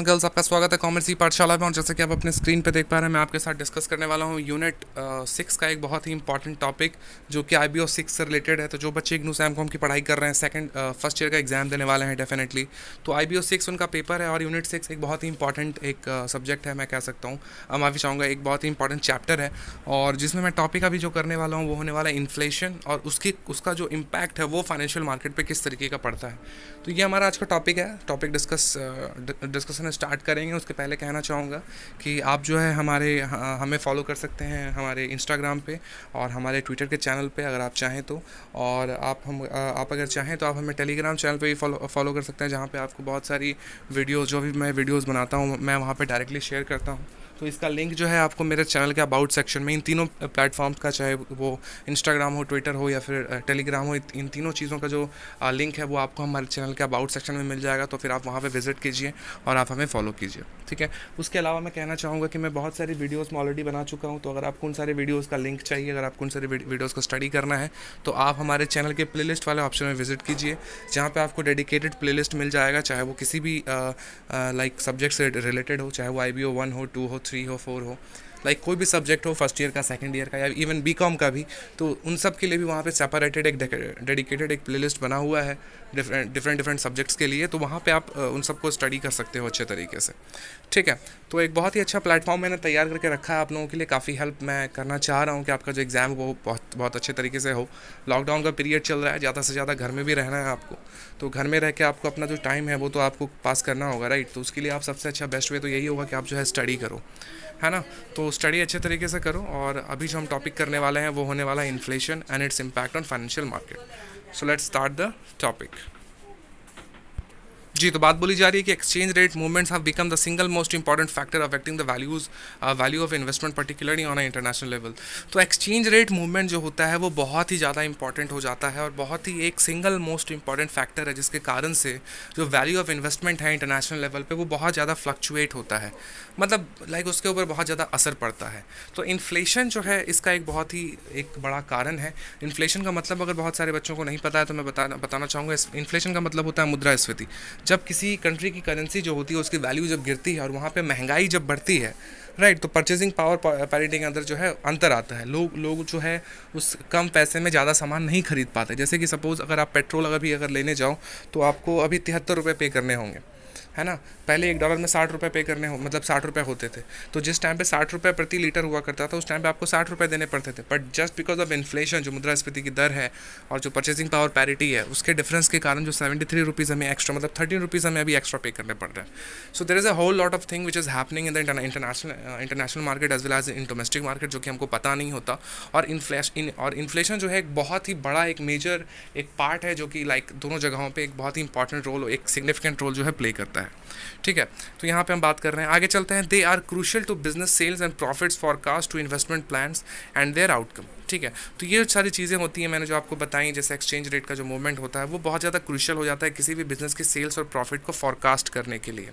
Girls, आपका स्वागत है कॉमर्स की पाठशाला में। और जैसे कि आप अपने स्क्रीन पे देख पा रहे हैं, मैं आपके साथ डिस्कस करने वाला हूँ यूनिट 6 का एक बहुत ही इंपॉर्टेंट टॉपिक जो कि IBO 6 से रिलेटेड है। तो जो बच्चे इग्नू सैमकॉम की पढ़ाई कर रहे हैं, फर्स्ट ईयर का एग्जाम देने वाले हैं डेफिनेटली, तो IBO 6 उनका पेपर है। और यूनिट 6 एक बहुत ही इंपॉर्टेंट एक सब्जेक्ट है, मैं कह सकता हूँ, माफ़ी चाहूँगा, एक बहुत ही इंपॉर्टेंट चैप्टर है। और जिसमें मैं टॉपिक अभी जो करने वाला हूँ वो होने वाला है इन्फ्लेशन, और उसका जो इम्पैक्ट है वो फाइनेंशियल मार्केट पर किस तरीके का पड़ता है। तो ये हमारा आज का टॉपिक है। टॉपिक डिस्कशन स्टार्ट करेंगे उसके पहले कहना चाहूँगा कि आप जो है हमें फॉलो कर सकते हैं हमारे इंस्टाग्राम पे और हमारे ट्विटर के चैनल पे अगर आप चाहें तो। और आप अगर चाहें तो आप हमें टेलीग्राम चैनल पे भी फॉलो कर सकते हैं, जहाँ पे आपको बहुत सारी वीडियोस, जो भी मैं वीडियोस बनाता हूँ, मैं वहाँ पे डायरेक्टली शेयर करता हूँ। तो इसका लिंक जो है आपको मेरे चैनल के अबाउट सेक्शन में, इन तीनों प्लेटफॉर्म्स का, चाहे वो इंस्टाग्राम हो, ट्विटर हो या फिर टेलीग्राम हो, इन तीनों चीज़ों का जो लिंक है वो आपको हमारे चैनल के अबाउट सेक्शन में मिल जाएगा। तो फिर आप वहाँ पे विजिट कीजिए और आप हमें फॉलो कीजिए, ठीक है। उसके अलावा मैं कहना चाहूँगा कि मैं बहुत सारी वीडियोस में ऑलरेडी बना चुका हूँ। तो अगर आपको उन सारे वीडियोस का लिंक चाहिए, अगर आपको उन सारे वीडियोस को स्टडी करना है, तो आप हमारे चैनल के प्लेलिस्ट वाले ऑप्शन में विजिट कीजिए, जहाँ पे आपको डेडिकेटेड प्लेलिस्ट मिल जाएगा, चाहे वो किसी भी लाइक सब्जेक्ट से रिलेटेड हो, चाहे वो IBO 1 हो, 2 हो, 3 हो, 4 हो, लाइक कोई भी सब्जेक्ट हो, फर्स्ट ईयर का, सेकंड ईयर का, या इवन BCom का भी। तो उन सब के लिए भी वहाँ पे सेपरेटेड एक डेडिकेटेड एक प्लेलिस्ट बना हुआ है डिफरेंट सब्जेक्ट्स के लिए। तो वहाँ पे आप उन सबको स्टडी कर सकते हो अच्छे तरीके से, ठीक है। तो एक बहुत ही अच्छा प्लेटफॉर्म मैंने तैयार करके रखा है आप लोगों के लिए। काफ़ी हेल्प मैं करना चाह रहा हूँ कि आपका जो एग्ज़ाम वो बहुत अच्छे तरीके से हो। लॉकडाउन का पीरियड चल रहा है, ज़्यादा से ज़्यादा घर में भी रहना है आपको। तो घर में रह के आपको अपना जो टाइम है वो तो आपको पास करना होगा, राइट। तो उसके लिए आप सबसे अच्छा बेस्ट वे तो यही होगा कि आप जो है स्टडी करो, है ना। तो स्टडी अच्छे तरीके से करो। और अभी जो हम टॉपिक करने वाले हैं वो होने वाला है inflation and its impact on financial market. So let's start the topic. जी, तो बात बोली जा रही है कि exchange rate movements have become the single most important factor affecting the value of investment particularly on a international level. तो exchange rate movement जो होता है वो बहुत ही ज़्यादा इंपॉर्टेंट हो जाता है और बहुत ही एक सिंगल मोस्ट इंपॉर्टेंट फैक्टर है, जिसके कारण से जो वैल्यू ऑफ इन्वेस्टमेंट है इंटरनेशनल लेवल पे वो बहुत ज़्यादा फ्लक्चुएट होता है, मतलब लाइक उसके ऊपर बहुत ज़्यादा असर पड़ता है। तो इन्फ्लेशन जो है इसका एक बहुत ही एक बड़ा कारण है। इन्फ्लेशन का मतलब अगर बहुत सारे बच्चों को नहीं पता है तो मैं बताना चाहूँगा। इन्फ्लेशन का मतलब होता है मुद्रास्फीति। जब किसी कंट्री की करेंसी जो होती है उसकी वैल्यू जब गिरती है और वहाँ पे महंगाई जब बढ़ती है, राइट, तो परचेजिंग पावर पैरिटी के अंदर जो है अंतर आता है। लोग जो है उस कम पैसे में ज़्यादा सामान नहीं खरीद पाते। जैसे कि सपोज़ अगर आप पेट्रोल अगर लेने जाओ तो आपको अभी 73 रुपये पे करने होंगे, है ना। पहले $1 में 60 रुपये पे करने हो, मतलब 60 रुपये होते थे। तो जिस टाइम पे 60 रुपये प्रति लीटर हुआ करता था उस टाइम पे आपको 60 रुपये देने पड़ते थे। But just because of inflation, जो मुद्रास्फीति की दर है और जो परचेसिंग पावर पैरिटी है, उसके डिफरेंस के कारण जो 73 रुपीज़ हमें एक्स्ट्रा, मतलब 13 रुपीज़ हमें अभी एक्स्ट्रा पे करने पड़ रहे हैं। So there is a whole lot of thing which is happening in the international market as well as in domestic market, जो कि हमको पता नहीं होता। और इन्फ्लेशन जो है एक बहुत ही बड़ा एक मेजर एक पार्ट है, जो कि लाइक दोनों जगहों पर एक बहुत ही इंपॉर्टेंट रोल, एक सिग्निफिकेंट रोल जो है प्ले करता है, ठीक है। तो यहाँ पे हम बात कर रहे हैं, आगे चलते हैं। They are crucial to business sales and profits forecast to investment plans and their outcome, ठीक है। तो ये सारी चीज़ें होती हैं मैंने जो आपको बताई, जैसे एक्सचेंज रेट का जो मूवमेंट होता है वो बहुत ज़्यादा क्रूशियल हो जाता है किसी भी बिजनेस की सेल्स और प्रॉफिट को फॉरकास्ट करने के लिए,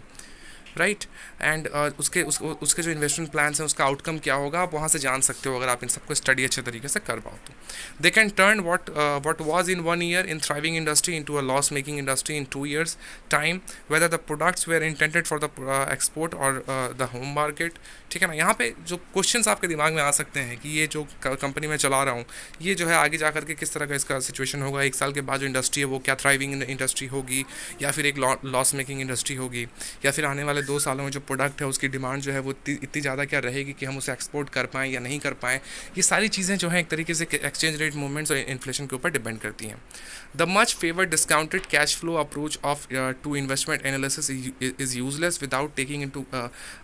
राइट। एंड उसके जो इन्वेस्टमेंट प्लान्स हैं उसका आउटकम क्या होगा आप वहाँ से जान सकते हो, अगर आप इन सबको स्टडी अच्छे तरीके से कर पाओ तो। They can turn what was in 1 year in thriving industry into a loss making industry in 2 years time, whether the products were intended for the export और द होम मार्केट, ठीक है ना। यहाँ पे जो क्वेश्चंस आपके दिमाग में आ सकते हैं कि ये जो कंपनी मैं चला रहा हूँ ये जो है आगे जा करके किस तरह का इसका सिचुएशन होगा, 1 साल के बाद जो इंडस्ट्री है वो क्या थ्राइविंग इंडस्ट्री होगी या फिर एक लॉस मेकिंग इंडस्ट्री होगी, या फिर आने वाले 2 सालों में जो प्रोडक्ट है उसकी डिमांड जो है वो इतनी ज़्यादा क्या रहेगी कि हम उसे एक्सपोर्ट कर पाएँ या नहीं कर पाएँ। ये सारी चीज़ें जो हैं एक तरीके से एक्सचेंज रेट मूवमेंट्स और इन्फ्लेशन के ऊपर डिपेंड करती हैं। The much favoured discounted cash flow approach of to investment analysis is useless without taking into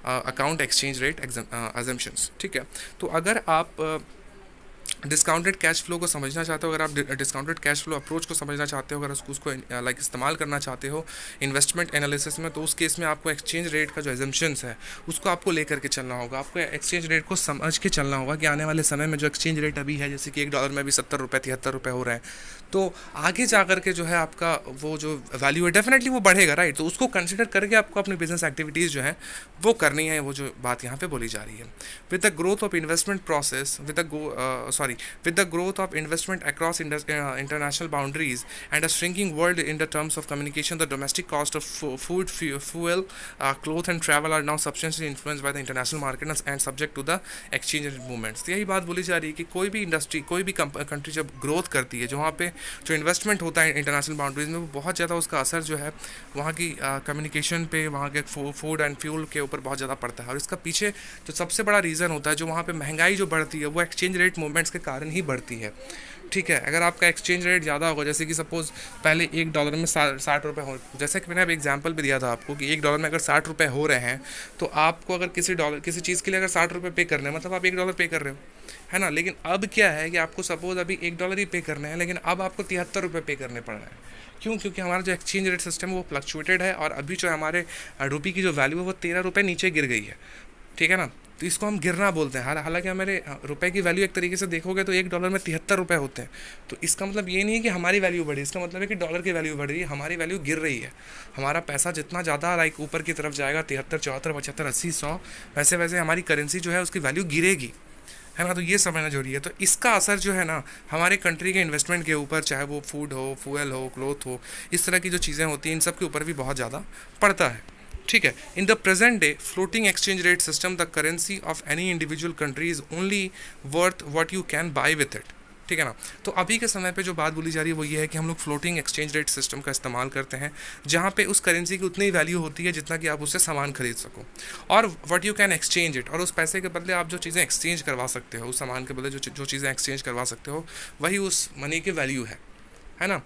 account exchange rate assumptions, ठीक है। तो अगर आप डिस्काउंटेड कैश फ्लो को समझना चाहते हो, अगर आप डिस्काउंटेड कैश फ्लो अप्रोच को समझना चाहते हो, अगर उसको लाइक इस्तेमाल करना चाहते हो इन्वेस्टमेंट एनालिसिस में, तो उस केस में आपको एक्सचेंज रेट का जो एजम्पशंस है उसको आपको लेकर के चलना होगा। आपको एक्सचेंज रेट को समझ के चलना होगा कि आने वाले समय में जो एक्सचेंज रेट अभी है, जैसे कि $1 में भी 70 रुपये 73 रुपये हो रहे हैं, तो आगे जा कर के जो है आपका वो जो वैल्यू है डेफिनेटली वो बढ़ेगा, राइट। तो उसको कंसिडर करके आपको अपनी बिजनेस एक्टिविटीज़ जो है वो करनी है, वो जो बात यहाँ पे बोली जा रही है। With the growth of investment process, sorry, with the growth of investment across international boundaries and a shrinking world in the terms of communication, the domestic cost of food, fuel, cloth and travel are now substantially influenced by the international market and subject to the exchange rate movements. तो यही बात बोली जा रही है कि कोई भी इंडस्ट्री, कोई भी कंट्री जब ग्रोथ करती है, जो वहाँ पे जो इन्वेस्टमेंट होता है इंटरनेशनल बाउंड्रीज में, वो बहुत ज़्यादा उसका असर जो है वहाँ की कम्युनिकेशन पे, वहाँ के फूड एंड फ्यूल के ऊपर बहुत ज़्यादा पड़ता है। और इसका पीछे जो सबसे बड़ा रीज़न होता है, जो वहाँ पे महंगाई जो बढ़ती है, वो एक्सचेंज रेट मूवमेंट्स के कारण ही बढ़ती है। ठीक है, अगर आपका एक्सचेंज रेट ज़्यादा होगा, जैसे कि सपोज़ पहले $1 में 60 रुपये हो, जैसे कि मैंने अब एग्जांपल भी दिया था आपको कि $1 में अगर 60 रुपये हो रहे हैं, तो आपको अगर किसी चीज़ के लिए अगर 60 रुपये पे करने हैं, मतलब आप $1 पे कर रहे हो, है ना। लेकिन अब क्या है कि आपको सपोज़ अभी $1 ही पे करने हैं, लेकिन अब आपको 73 रुपये पे करने पड़ रहे हैं। क्यों? क्योंकि हमारा जो एक्सचेंज रेट सिस्टम है वो फ्लक्चुएटेड है, और अभी जो हमारे रुपये की जो वैल्यू है वो 13 रुपये नीचे गिर गई है। ठीक है ना, तो इसको हम गिरना बोलते हैं। हालांकि हमारे रुपए की वैल्यू एक तरीके से देखोगे तो $1 में 73 रुपये होते हैं। तो इसका मतलब ये नहीं है कि हमारी वैल्यू बढ़ी, इसका मतलब है कि डॉलर की वैल्यू बढ़ रही है, हमारी वैल्यू गिर रही है। हमारा पैसा जितना ज़्यादा लाइक ऊपर की तरफ जाएगा, 73, 74, 75, 80, 100, वैसे वैसे हमारी करेंसी जो है उसकी वैल्यू गिरेगी, है ना। तो ये समझना जरूरी है। तो इसका असर जो है ना हमारे कंट्री के इन्वेस्टमेंट के ऊपर, चाहे वो फूड हो, फ्यूल हो, क्लोथ हो, इस तरह की जो चीज़ें होती हैं, इन सब के ऊपर भी बहुत ज़्यादा पड़ता है। ठीक है, in the present day floating exchange rate system, the currency of any individual country is only worth what you can buy with it. ठीक है ना। तो अभी के समय पे जो बात बोली जा रही है वो ये है कि हम लोग फ्लोटिंग एक्सचेंज रेट सिस्टम का इस्तेमाल करते हैं, जहाँ पे उस करेंसी की उतनी ही वैल्यू होती है जितना कि आप उससे सामान खरीद सको, और what you can exchange it, और उस पैसे के बदले आप जो चीज़ें एक्सचेंज करवा सकते हो, उस सामान के बदले जो चीज़ें एक्सचेंज करवा सकते हो, वही उस मनी की वैल्यू है ना।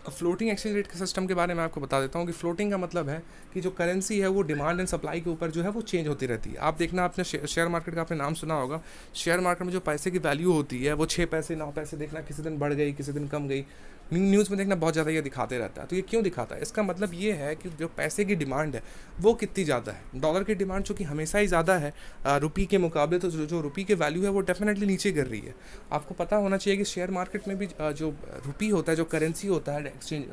फ्लोटिंग एक्सचेंज रेट के सिस्टम के बारे में आपको बता देता हूँ कि फ्लोटिंग का मतलब है कि जो करेंसी है वो डिमांड एंड सप्लाई के ऊपर जो है वो चेंज होती रहती है। आप देखना, आपने शेयर मार्केट का आपने नाम सुना होगा। शेयर मार्केट में जो पैसे की वैल्यू होती है वो 6 पैसे 9 पैसे, देखना किसी दिन बढ़ गई, किसी दिन कम गई। न्यूज़ में देखना बहुत ज़्यादा ये दिखाते रहता है। तो ये क्यों दिखाता है? इसका मतलब ये है कि जो पैसे की डिमांड है वो कितनी ज़्यादा है। डॉलर की डिमांड चूँकि हमेशा ही ज़्यादा है रुपये के मुकाबले, तो जो रुपये की वैल्यू है वो डेफिनेटली नीचे गिर रही है। आपको पता होना चाहिए कि शेयर मार्केट में भी जो रुपये होता है, जो करेंसी होता है, एक्सचेंज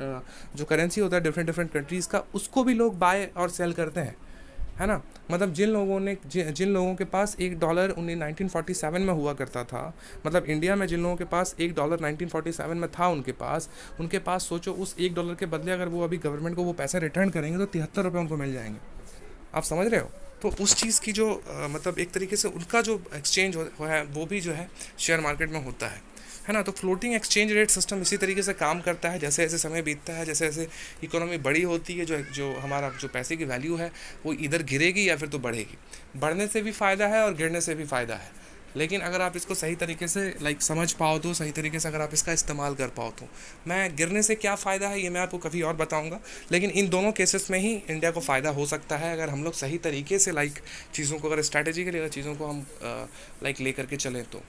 जो करेंसी होता है डिफरेंट कंट्रीज़ का, उसको भी लोग बाय और सेल करते हैं, है ना। मतलब जिन लोगों के पास $1 1947 में हुआ करता था, मतलब इंडिया में जिन लोगों के पास $1 1947 में था, उनके पास सोचो उस $1 के बदले अगर वो अभी गवर्नमेंट को वो पैसे रिटर्न करेंगे तो 73 रुपये उनको मिल जाएंगे। आप समझ रहे हो? तो उस चीज़ की जो मतलब एक तरीके से उनका जो एक्सचेंज है वो भी जो है शेयर मार्केट में होता है ना। तो फ्लोटिंग एक्सचेंज रेट सिस्टम इसी तरीके से काम करता है। जैसे जैसे समय बीतता है, जैसे जैसे इकोनॉमी बड़ी होती है, जो हमारा जो पैसे की वैल्यू है वो इधर गिरेगी या फिर तो बढ़ेगी। बढ़ने से भी फ़ायदा है और गिरने से भी फ़ायदा है, लेकिन अगर आप इसको सही तरीके से समझ पाओ तो, सही तरीके से अगर आप इसका इस्तेमाल कर पाओ तो। मैं गिरने से क्या फ़ायदा है ये मैं आपको कभी और बताऊंगा, लेकिन इन दोनों केसेस में ही इंडिया को फ़ायदा हो सकता है अगर हम लोग सही तरीके से चीज़ों को, अगर स्ट्रैटेजिकली अगर चीज़ों को हम ले करके चलें तो।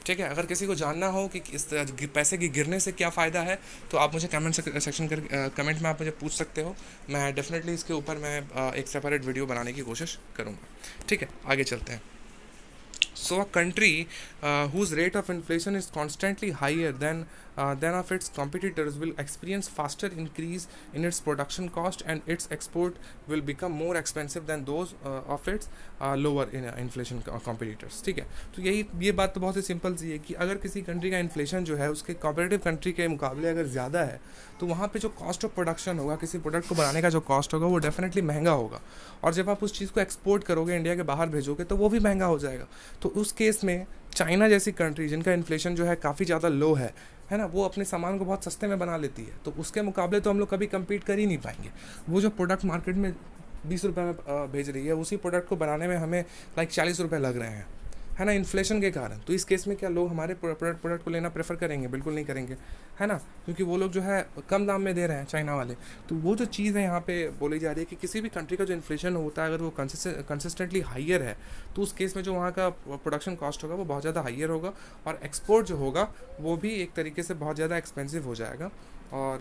ठीक है, अगर किसी को जानना हो कि इस पैसे की गिरने से क्या फ़ायदा है तो आप मुझे कमेंट में आप मुझे पूछ सकते हो। मैं डेफिनेटली इसके ऊपर मैं एक सेपरेट वीडियो बनाने की कोशिश करूँगा। ठीक है, आगे चलते हैं। So a country whose rate of inflation is constantly higher than of its competitors will experience faster increase in its production cost, and its export will become more expensive than those of its lower in inflation competitors। ठीक है, तो ये बात तो बहुत ही simple सी है कि अगर किसी कंट्री का इन्फ्लेशन जो है उसके कॉम्पिटिटिव कंट्री के मुकाबले अगर ज़्यादा है तो वहाँ पे जो कॉस्ट ऑफ प्रोडक्शन होगा, किसी प्रोडक्ट को बनाने का जो कॉस्ट होगा वो डेफिनेटली महंगा होगा, और जब आप उस चीज़ को एक्सपोर्ट करोगे, इंडिया के बाहर भेजोगे, तो वो भी महंगा हो जाएगा। तो उस केस में चाइना जैसी कंट्री जिनका इन्फ्लेशन जो है काफ़ी ज़्यादा लो है ना, वो अपने सामान को बहुत सस्ते में बना लेती है। तो उसके मुकाबले तो हम लोग कभी कम्पीट कर ही नहीं पाएंगे। वो जो प्रोडक्ट मार्केट में 20 रुपये में भेज रही है, उसी प्रोडक्ट को बनाने में हमें 40 रुपये लग रहे हैं, है ना, इन्फ्लेशन के कारण। तो इस केस में क्या लोग हमारे प्रोडक्ट को लेना प्रेफर करेंगे? बिल्कुल नहीं करेंगे, है ना, क्योंकि वो लोग जो है कम दाम में दे रहे हैं चाइना वाले। तो वो जो चीज़ है यहाँ पे बोली जा रही है कि किसी भी कंट्री का जो इन्फ्लेशन होता है अगर वो कंसिस्टेंटली हाइयर है तो उस केस में जो वहाँ का प्रोडक्शन कॉस्ट होगा वो बहुत ज़्यादा हाइयर होगा, और एक्सपोर्ट जो होगा वो भी एक तरीके से बहुत ज़्यादा एक्सपेंसिव हो जाएगा। और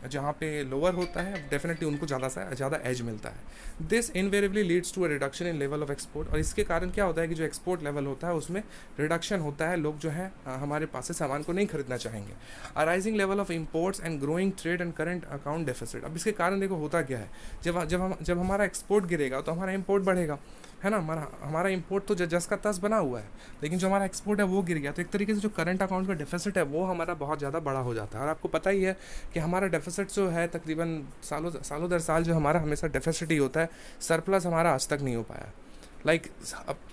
जहाँ पे लोअर होता है डेफिनेटली उनको ज़्यादा एज मिलता है। This invariably leads to a reduction in level of export, और इसके कारण क्या होता है कि जो एक्सपोर्ट लेवल होता है उसमें रिडक्शन होता है। लोग जो है हमारे पास से सामान को नहीं खरीदना चाहेंगे। A rising level of imports and growing trade and current account deficit. अब इसके कारण देखो होता क्या है, जब हमारा एक्सपोर्ट गिरेगा तो हमारा इंपोर्ट बढ़ेगा, है ना, हमारा हमारा इंपोर्ट तो जस का तस बना हुआ है, लेकिन जो हमारा एक्सपोर्ट है वो गिर गया। तो एक तरीके से जो करंट अकाउंट का डेफिसिट है वो हमारा बहुत ज़्यादा बड़ा हो जाता है। और आपको पता ही है कि हमारा डेफिसिट जो है तकरीबन सालों दर साल जो हमारा हमेशा डेफिसिट ही होता है, सरप्लस हमारा आज तक नहीं हो पाया।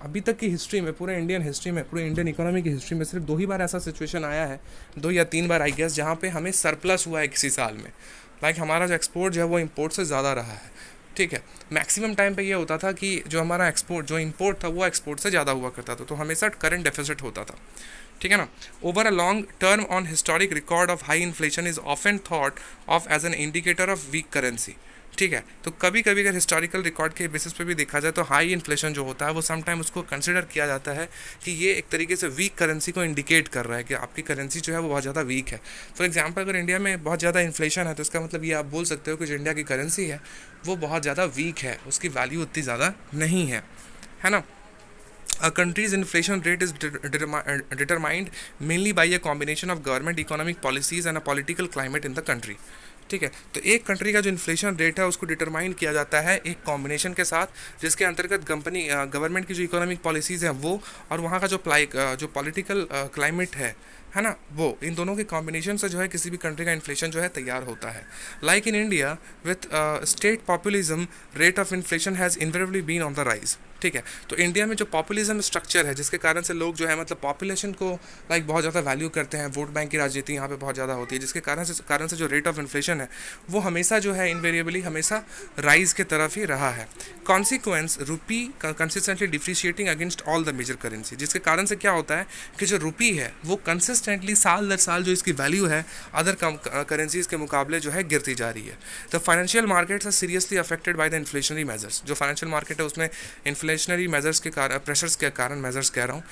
अभी तक की हिस्ट्री में, पूरे इंडियन हिस्ट्री में, पूरे इंडियन इकोनॉमी की हिस्ट्री में सिर्फ 2 ही बार ऐसा सिचुएशन आया है, 2 या 3 बार आई गेस, जहाँ पे हमें सरप्लस हुआ है किसी साल में। हमारा जो एक्सपोर्ट जो है वो इम्पोर्ट से ज़्यादा रहा है। ठीक है, मैक्सिमम टाइम पे ये होता था कि जो हमारा एक्सपोर्ट, जो इंपोर्ट था वो एक्सपोर्ट से ज़्यादा हुआ करता था, तो हमेशा करंट डेफिसिट होता था। ठीक है ना। Over a long term on historic record of high inflation is often thought of as an indicator of weak currency. ठीक है, तो कभी कभी अगर हिस्टोरिकल रिकॉर्ड के बेसिस पे भी देखा जाए तो हाई इन्फ्लेशन जो होता है वो समटाइम उसको कंसिडर किया जाता है कि ये एक तरीके से वीक करेंसी को इंडिकेट कर रहा है कि आपकी करेंसी जो है वो बहुत ज़्यादा वीक है। फॉर एग्जांपल, अगर इंडिया में बहुत ज़्यादा इन्फ्लेशन है तो इसका मतलब ये आप बोल सकते हो कि जो इंडिया की करेंसी है वो बहुत ज़्यादा वीक है, उसकी वैल्यू उतनी ज़्यादा नहीं है ना। A country's inflation rate is determined mainly by a combination of government economic policies and a political climate in the country। ठीक है, तो एक कंट्री का जो इन्फ्लेशन रेट है उसको डिटरमाइन किया जाता है एक कॉम्बिनेशन के साथ, जिसके अंतर्गत गवर्नमेंट की जो इकोनॉमिक पॉलिसीज़ हैं वो, और वहाँ का जो पॉलिटिकल क्लाइमेट है ना, वो, इन दोनों के कॉम्बिनेशन से जो है किसी भी कंट्री का इन्फ्लेशन जो है तैयार होता है। Like in India with state populism, rate of inflation has invariably been on the rise. ठीक है, तो इंडिया में जो पॉपुलिज्म स्ट्रक्चर है, जिसके कारण से लोग जो है मतलब पॉपुलेशन को बहुत ज़्यादा वैल्यू करते हैं, वोट बैंक की राजनीति यहाँ पे बहुत ज़्यादा होती है, जिसके कारण से जो रेट ऑफ इन्फ्लेशन है वो हमेशा जो है इन्वेरिएबली हमेशा राइज के तरफ ही रहा है। Consequence, rupee consistently depreciating against all the major currency, जिसके कारण से क्या होता है कि जो रुपी है वो कंसिस्टेंटली साल दर साल जो इसकी वैल्यू है अदर करेंसीज के मुकाबले जो है गिरती जा रही है। तो financial markets are seriously affected by the inflationary measures. जो फाइनेंशियल मार्केट है उसमें इन्फ्लेशनरी मेजर्स के कारण, प्रेशर्स के कारण, मेजर्स कह रहा हूँ,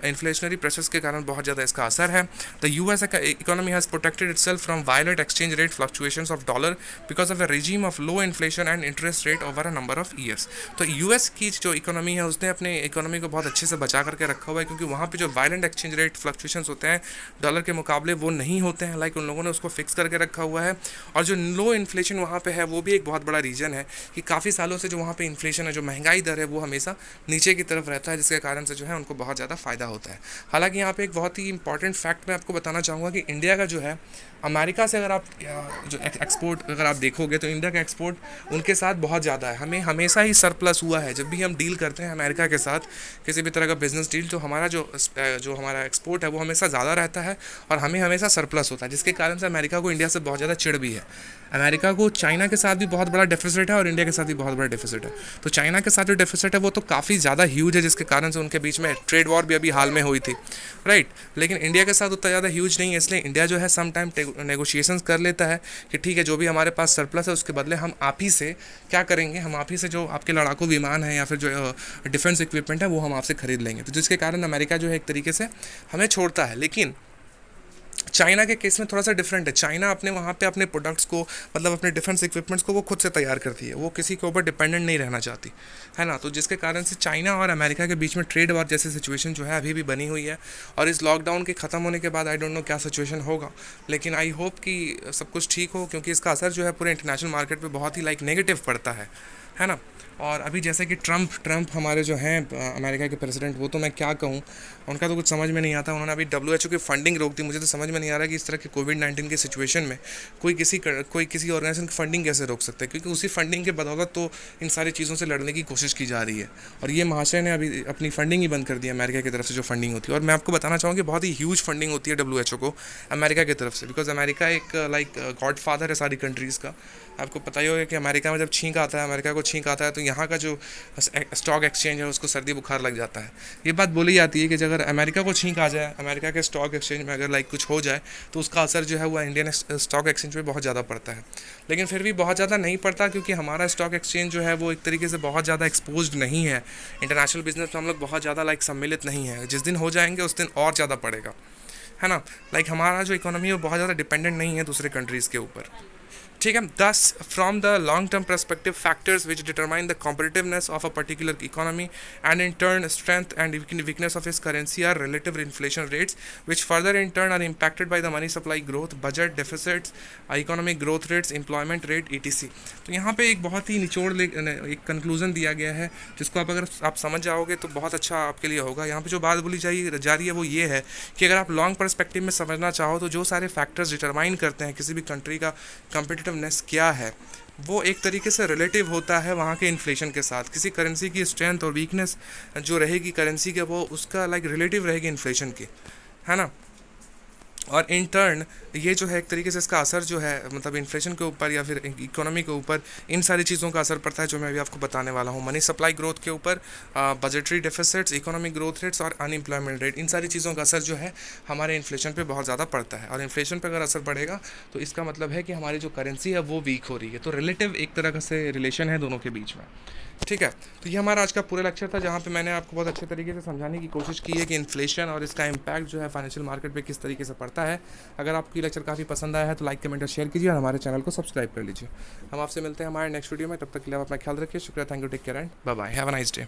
इन्फ्लेशनरी प्रेशर्स के कारण बहुत ज़्यादा इसका असर है। The US economy has protected itself from violent exchange rate fluctuations of dollar because of a regime of low inflation and interest rate over a number of years. तो यूएस की जो इकोनॉमी है उसने अपने इकोनॉमी को बहुत अच्छे से बचा करके रखा हुआ है, क्योंकि वहाँ पे जो वायलेंट एक्सचेंज रेट फ्लक्चुएशंस होते हैं डॉलर के मुकाबले वो नहीं होते हैं। उन लोगों ने उसको फिक्स करके रखा हुआ है। और जो लो इन्फ्लेशन वहाँ पे है वो भी एक बहुत बड़ा रीज़न है कि काफ़ी सालों से जो वहाँ पे इन्फ्लेशन है, जो महंगाई दर है, वो हमेशा नीचे की तरफ रहता है, जिसके कारण से जो है उनको बहुत ज़्यादा फ़ायदा होता है। हालांकि यहाँ पे एक बहुत ही इंपॉर्टेंट फैक्ट मैं आपको बताना चाहूँगा कि इंडिया का जो है अमेरिका से, अगर आप जो एक्सपोर्ट अगर आप देखोगे तो इंडिया का एक्सपोर्ट उनके साथ बहुत ज़्यादा है। हमें हमेशा ही सरप्लस हुआ है। जब भी हम डील करते हैं अमेरिका के साथ किसी भी तरह का बिजनेस डील, तो हमारा जो हमारा एक्सपोर्ट है वो हमेशा ज़्यादा रहता है और हमें हमेशा सरप्लस होता है, जिसके कारण से अमेरिका को इंडिया से बहुत ज़्यादा चिढ़ भी है। अमेरिका को चाइना के साथ भी बहुत बड़ा डेफिसिट है और इंडिया के साथ भी बहुत बड़ा डेफिसिट है। तो चाइना के साथ जो डेफिसिट है वो तो काफ़ी ज़्यादा ह्यूज है, जिसके कारण से उनके बीच में ट्रेड वॉर भी अभी हाल में हुई थी, राइट। लेकिन इंडिया के साथ उतना ज़्यादा ह्यूज नहीं है, इसलिए इंडिया जो है सम टाइम नेगोशिएशंस कर लेता है कि ठीक है, जो भी हमारे पास सरप्लस है उसके बदले हम आप ही से क्या करेंगे, हम आप ही से जो आपके लड़ाकू विमान है या फिर जो डिफेंस इक्विपमेंट है वो हम आपसे खरीद लेंगे। तो जिसके कारण अमेरिका जो है एक तरीके से हमें छोड़ता है। लेकिन चाइना के केस में थोड़ा सा डिफरेंट है। चाइना अपने वहाँ पे अपने प्रोडक्ट्स को, मतलब अपने डिफेंस इक्विपमेंट्स को वो खुद से तैयार करती है, वो किसी के ऊपर डिपेंडेंट नहीं रहना चाहती, है ना। तो जिसके कारण से चाइना और अमेरिका के बीच में ट्रेड वॉर जैसी सिचुएशन जो है अभी भी बनी हुई है। और इस लॉकडाउन के ख़त्म होने के बाद आई डोंट नो क्या सिचुएशन होगा, लेकिन आई होप कि सब कुछ ठीक हो, क्योंकि इसका असर जो है पूरे इंटरनेशनल मार्केट पर बहुत ही नेगेटिव पड़ता है ना। और अभी जैसे कि ट्रंप हमारे जो हैं अमेरिका के प्रेसिडेंट, वो तो मैं क्या कहूँ, उनका तो कुछ समझ में नहीं आता। उन्होंने अभी WHO की फंडिंग रोक दी। मुझे तो समझ में नहीं आ रहा कि इस तरह के कोविड-19 की सिचुएशन में कोई किसी ऑर्गेनाइजेशन की फंडिंग कैसे रोक सकता है, क्योंकि उसी फंडिंग के बदौलत तो इन सारी चीज़ों से लड़ने की कोशिश की जा रही है। और ये महाशय ने अभी अपनी फंडिंग ही बंद कर दी अमेरिका की तरफ से जो फंडिंग होती है। और मैं आपको बताना चाहूँगी बहुत ही ह्यूज फंडिंग होती है WHO को अमेरिका की तरफ से, बिकॉज अमेरिका एक गॉड फादर है सारी कंट्रीज़ का। आपको पता ही होगा कि अमेरिका में जब छींक आता है, अमेरिका को छींक आता है, तो यहाँ का जो स्टॉक एक्सचेंज है उसको सर्दी बुखार लग जाता है। ये बात बोली जाती है कि अगर अमेरिका को छींक आ जाए, अमेरिका के स्टॉक एक्सचेंज में अगर कुछ हो जाए, तो उसका असर जो है वो इंडियन स्टॉक एक्सचेंज पे बहुत ज़्यादा पड़ता है। लेकिन फिर भी बहुत ज़्यादा नहीं पड़ता, क्योंकि हमारा स्टॉक एक्सचेंज जो है वो एक तरीके से बहुत ज़्यादा एक्सपोज्ड नहीं है इंटरनेशनल बिजनेस में। हम लोग बहुत ज़्यादा सम्मिलित नहीं है। जिस दिन हो जाएंगे उस दिन और ज़्यादा पड़ेगा, है ना। हमारा जो इकोनॉमी है वो बहुत ज़्यादा डिपेंडेंट नहीं है दूसरे कंट्रीज़ के ऊपर। ठीक है। Thus from the long term perspective factors which determine the competitiveness of a particular economy and in turn strength and weakness of इस currency are relative inflation rates which further in turn are impacted by the money supply growth, budget deficits, economic growth rates, employment rate, ETC। तो यहाँ पे एक बहुत ही निचोड़ एक conclusion दिया गया है जिसको अगर आप समझ जाओगे तो बहुत अच्छा आपके लिए होगा। यहाँ पे जो बात बोली जा रही है वो ये है कि अगर आप लॉन्ग परस्पेक्टिव में समझना चाहो तो जो सारे फैक्टर्स डिटरमाइन करते हैं किसी भी कंट्री का कॉम्पिटिटिवनेस क्या है, वो एक तरीके से रिलेटिव होता है वहाँ के इन्फ्लेशन के साथ। किसी करेंसी की स्ट्रेंथ और वीकनेस जो रहेगी करेंसी के, वो उसका लाइक रिलेटिव रहेगी इन्फ्लेशन की, है ना। और इन टर्न ये जो है एक तरीके से इसका असर जो है मतलब इन्फ्लेशन के ऊपर या फिर इकोनॉमी के ऊपर इन सारी चीज़ों का असर पड़ता है जो मैं अभी आपको बताने वाला हूँ। मनी सप्लाई ग्रोथ के ऊपर, budgetary deficits, economic growth rates और अनएम्प्लॉयमेंट रेट, इन सारी चीज़ों का असर जो है हमारे इन्फ्लेशन पे बहुत ज़्यादा पड़ता है। और इन्फ्लेशन पे अगर असर पड़ेगा तो इसका मतलब है कि हमारी जो करेंसी है वो वीक हो रही है। तो रिलेटिव एक तरह का से रिलेशन है दोनों के बीच में, ठीक है। तो ये हमारा आज का पूरा लेक्चर था जहाँ पे मैंने आपको बहुत अच्छे तरीके से समझाने की कोशिश की है कि इन्फ्लेशन और इसका इम्पैक्ट जो है फाइनेंशियल मार्केट पे किस तरीके से पड़ता है। अगर आपको ये लेक्चर काफ़ी पसंद आया है तो लाइक, कमेंट और शेयर कीजिए और हमारे चैनल को सब्सक्राइब कर लीजिए। हम आपसे मिलते हैं हमारे नेक्स्ट वीडियो में, तब तक के लिए आप अपना ख्याल रखिए। शुक्रिया, thank you, take care and bye bye, have a nice day.